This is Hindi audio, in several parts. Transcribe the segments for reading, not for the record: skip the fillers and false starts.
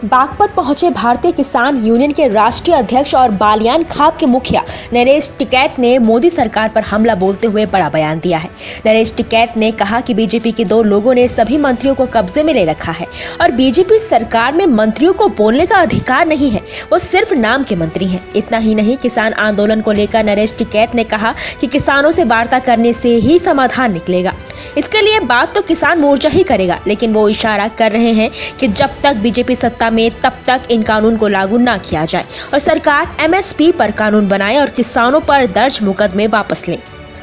बागपत पहुंचे भारतीय किसान यूनियन के राष्ट्रीय अध्यक्ष और बालियान खाप के मुखिया नरेश टिकैत ने मोदी सरकार पर हमला बोलते हुए बड़ा बयान दिया है। नरेश टिकैत ने कहा कि बीजेपी के 2 लोगों ने सभी मंत्रियों को कब्जे में ले रखा है और बीजेपी सरकार में मंत्रियों को बोलने का अधिकार नहीं है, वो सिर्फ नाम के मंत्री हैं। इतना ही नहीं, किसान आंदोलन को लेकर नरेश टिकैत ने कहा कि किसानों से वार्ता करने से ही समाधान निकलेगा। इसके लिए बात तो किसान मोर्चा ही करेगा, लेकिन वो इशारा कर रहे हैं कि जब तक बीजेपी सत्ता में तब तक इन कानून को लागू ना किया जाए और सरकार एमएसपी पर कानून बनाए और किसानों पर दर्ज मुकदमे वापस लें।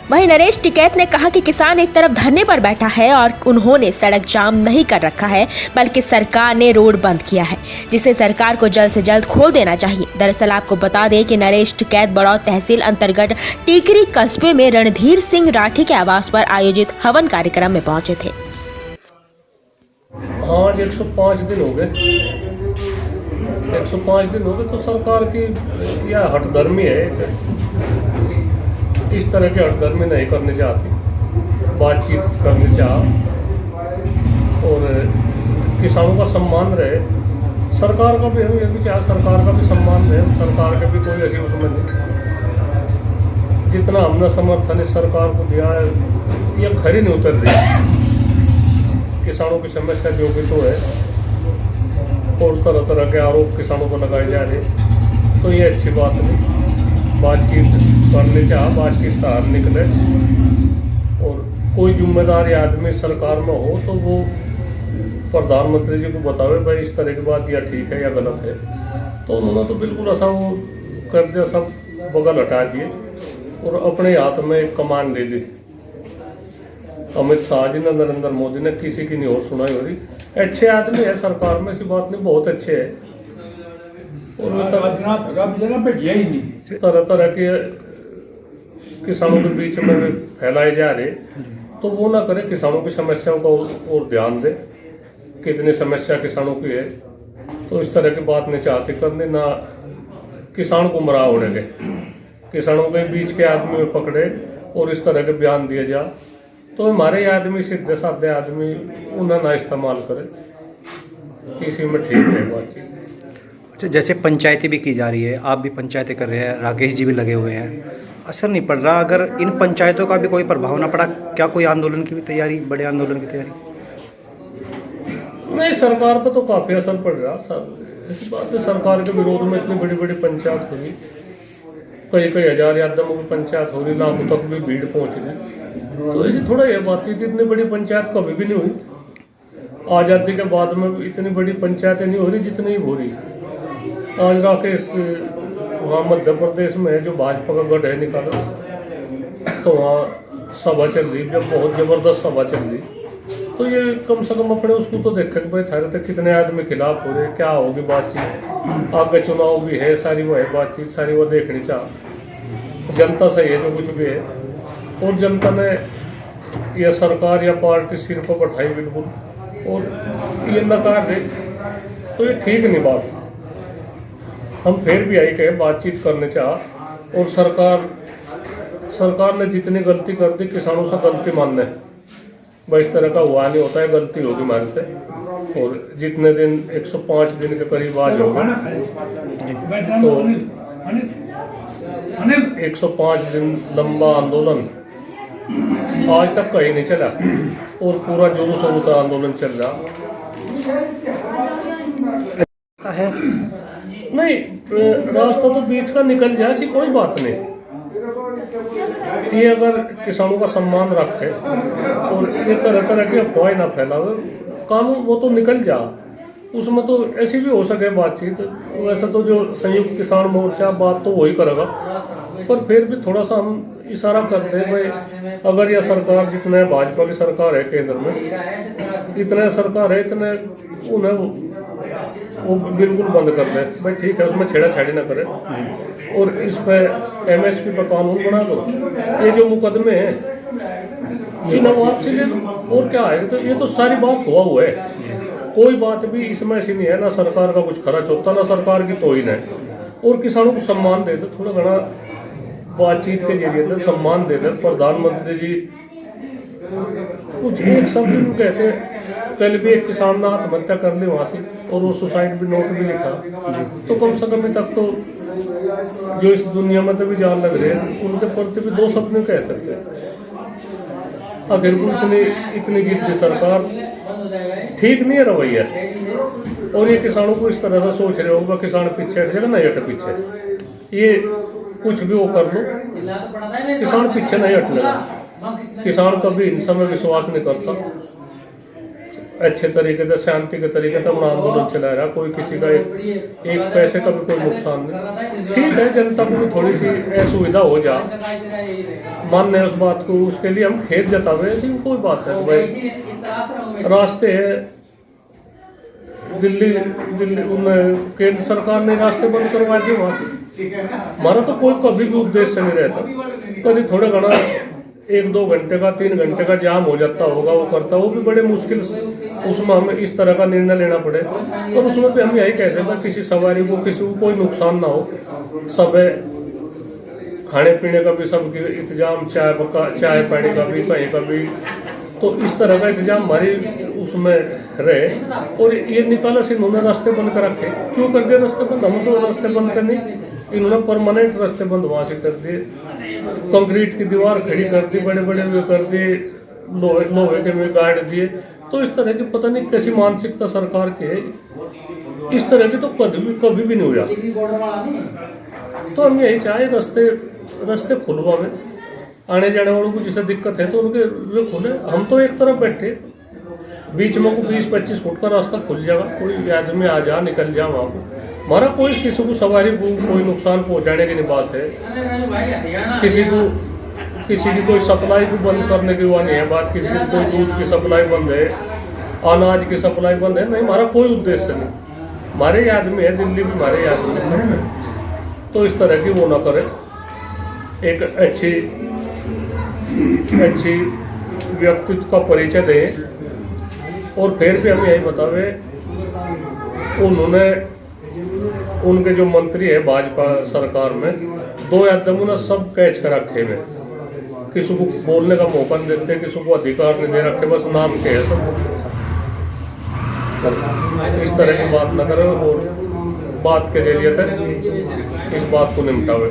वहीं नरेश टिकैत ने कहा कि किसान एक तरफ धरने पर बैठा है और उन्होंने सड़क जाम नहीं कर रखा है, बल्कि सरकार ने रोड बंद किया है, जिसे सरकार को जल्द से जल्द खोल देना चाहिए। दरअसल आपको बता दें कि नरेश टिकैत बड़ौत तहसील अंतर्गत टीकरी कस्बे में रणधीर सिंह राठी के आवास पर आयोजित हवन कार्यक्रम में पहुंचे थे। आज 105 दिन हो गए। 105 दिन हो गए तो सरकार की यह हठधर्मी है। इस तरह की हठधर्मी नहीं करनी चाहती, बातचीत करनी चाह और किसानों का सम्मान रहे। सरकार का भी हम ये भी चाह, सरकार का भी सम्मान रहे, सरकार के भी कोई ऐसी उसमें नहीं। जितना हमने समर्थन इस सरकार को दिया है, ये खरी नहीं उतर रही। किसानों की समस्या जो भी तो है और तरह तरह के आरोप किसानों को लगाए जा रहे, तो ये अच्छी बात नहीं। बातचीत करने चाह, बातचीत का हल निकले और कोई जिम्मेदार आदमी सरकार में हो तो वो प्रधानमंत्री जी को बतावे भाई इस तरह की बात या ठीक है या गलत है। तो उन्होंने तो बिल्कुल ऐसा वो कर दिया, सब बगल हटा दिए और अपने हाथ में कमान ले ली। अमित शाह जी ने, नरेंद्र मोदी ने, किसी की नहीं और सुनाई हो रही। अच्छे आदमी है सरकार में, ऐसी बात नहीं, बहुत अच्छे है और तरह तरह के किसानों के बीच में फैलाए जा रहे, तो वो ना करे। किसानों की समस्याओं का और ध्यान दे, कितनी समस्या किसानों की है। तो इस तरह की बात नहीं चाहते करने, ना किसान को गुमराह होने के, किसानों के बीच के आदमी में पकड़े और इस तरह के बयान दिए जा, तो हमारे आदमी सीधे साधे आदमी उन्हें ना इस्तेमाल करे। इसी में ठीक है बातचीत। अच्छा, जैसे पंचायती भी की जा रही है, आप भी पंचायतें कर रहे हैं, राकेश जी भी लगे हुए हैं, असर नहीं पड़ रहा। अगर इन पंचायतों का भी कोई प्रभाव ना पड़ा, क्या कोई आंदोलन की भी तैयारी, बड़े आंदोलन की तैयारी? नहीं, सरकार पर तो काफी असर पड़ रहा। ऐसी बात है, सरकार के विरोध में इतनी बड़ी बड़ी पंचायत हो रही, कई हजार यादवों की पंचायत हो रही, लाखों तक भी भीड़ पहुंच रही। तो ऐसी थोड़ा ये बातचीत, इतनी बड़ी पंचायत कभी भी नहीं हुई। आज़ादी के बाद में इतनी बड़ी पंचायतें नहीं हो रही जितनी हो रही। आज राकेश वहाँ मध्य प्रदेश में है, जो भाजपा का गढ़ है निकाला, तो वहाँ सभा चल रही, जब बहुत जबरदस्त सभा चल रही। तो ये कम से कम अपने उसको तो देखे कि भाई थारे तक कितने आदमी खिलाफ हो रहे, क्या होगी बातचीत। आगे चुनाव भी है, सारी वो है बातचीत, सारी वो देखनी चाह। जनता सही है जो कुछ भी है, और जनता ने यह सरकार या पार्टी सिर पर बैठाई बिल्कुल, और ये नकार दे, तो ये ठीक नहीं बात। हम फिर भी आई कहे बातचीत करने चाह, और सरकार ने जितनी गलती कर दी, किसानों से गलती मानने भाई इस तरह का हुआ नहीं होता है, गलती होगी हमारे से। और जितने दिन 105 दिन के करीब आज हो गए, तो 105 दिन लंबा आंदोलन आज तक कहीं नहीं चला, और पूरा जोरों शोरों का आंदोलन चल रहा है। नहीं, रास्ता तो बीच का निकल जाए, ऐसी कोई बात नहीं। ये अगर किसानों का सम्मान रखे और ये तरह तरह की अफवाह ना फैलावे, कानून वो तो निकल जा, उसमें तो ऐसी भी हो सके बातचीत। वैसे तो जो संयुक्त किसान मोर्चा बात तो वही करेगा, पर फिर भी थोड़ा सा हम इशारा करते हैं भाई, अगर यह सरकार जितने भाजपा की सरकार है केंद्र में, इतने सरकार है, इतने उन्हें वो बिल्कुल बंद कर दे भाई, ठीक है, उसमें छेड़ाछाड़ी ना करे और इस पर एमएसपी पर कानून बना दो। ये जो मुकदमे हैं ये नवाब से ले लो, और क्या है। तो ये तो सारी बात हुआ है, कोई बात भी इसमें ऐसी नहीं है, ना सरकार का कुछ खर्च होता, ना सरकार की तोहिन है। और किसानों को सम्मान दे दो, थोड़ा घना बातचीत के जरिए से सम्मान दे दे। प्रधानमंत्री जी कुछ एक शब्द कहते हैं कल भी एक किसान ने आत्महत्या कर ली वहाँ से, और वो सुसाइड भी नोट भी लिखा। तो कम से कम अभी तक तो जो इस दुनिया में तो भी जान लग रहे हैं, उनके प्रति भी दो शब्द नहीं कह सकते। आखिर को इतनी जिद्दी सरकार ठीक नहीं है रवैया। और ये किसानों को इस तरह से सोच रहे होगा किसान पीछे हट जाएगा, नहीं हटे पीछे। ये कुछ भी वो कर लो, किसान पीछे नहीं हटने का। किसान कभी हिंसा में विश्वास नहीं करता। अच्छे तरीके से शांति के तरीके से अपना आंदोलन चला रहा। कोई किसी का एक पैसे का भी कोई नुकसान नहीं। ठीक है, जनता को भी थोड़ी सी असुविधा हो जा, मानने उस बात को, उसके लिए हम खेद जतावे, लेकिन कोई बात है भाई, रास्ते है दिल्ली उन केंद्र सरकार ने रास्ते बंद करवा दिए वहाँ से। हमारा तो कोई कभी भी उद्देश्य नहीं रहता। कभी थोड़ा घना 1-2 घंटे का 3 घंटे का जाम हो जाता होगा, वो करता, वो भी बड़े मुश्किल उसमें हमें इस तरह का निर्णय लेना पड़े। और उसमें भी हम यही कहते हैं किसी सवारी को, किसी को कोई नुकसान ना हो। सब खाने पीने का भी सबकी इंतजाम, चाय पानी का भी, कहीं का भी, तो इस तरह का इंतजाम हमारी उसमें रहे। और ये निकाला से इन्होंने रास्ते बंद कर रखे। क्यों कर दिए रास्ते बंद? हम तो रास्ते बंद करने, इन्होंने परमानेंट रास्ते बंद वहाँ से कर दिए। कंक्रीट की दीवार खड़ी कर दी, बड़े बड़े वे कर दिए, लोहे के वे गाड़ दिए। तो इस तरह की पता नहीं कैसी मानसिकता सरकार की है। इस तरह की तो कभी भी नहीं हुआ। तो हम यही चाहे रास्ते खुलवा में, आने जाने वालों को जिसे दिक्कत है तो उनके वे खुले। हम तो एक तरफ बैठे, बीच में को 20-25 फुट का रास्ता खुल जाएगा, कोई आदमी आ जा निकल जा वहाँ को। हमारा कोई किसी को सवारी को कोई नुकसान पहुँचाने की नहीं बात है। किसी की कोई सप्लाई को बंद करने की वो नहीं है बात। किसी की कोई दूध की सप्लाई बंद है, अनाज की सप्लाई बंद है, नहीं, हमारा कोई उद्देश्य नहीं। हमारे ही आदमी है, दिल्ली भी हमारे ही आदमी है। तो इस तरह की वो ना करे। एक अच्छी व्यक्तित्व का परिचय दें। और फिर भी हम यही बतावे, उनके जो मंत्री है भाजपा सरकार में, 2 आदमी ना सब कैच कर रखे हुए, किसी को बोलने का मौका नहीं देते, किसी को अधिकार नहीं दे रखे, बस नाम के है सब। इस तरह की बात न करें और बात के जरिए तक इस बात को निपटावे।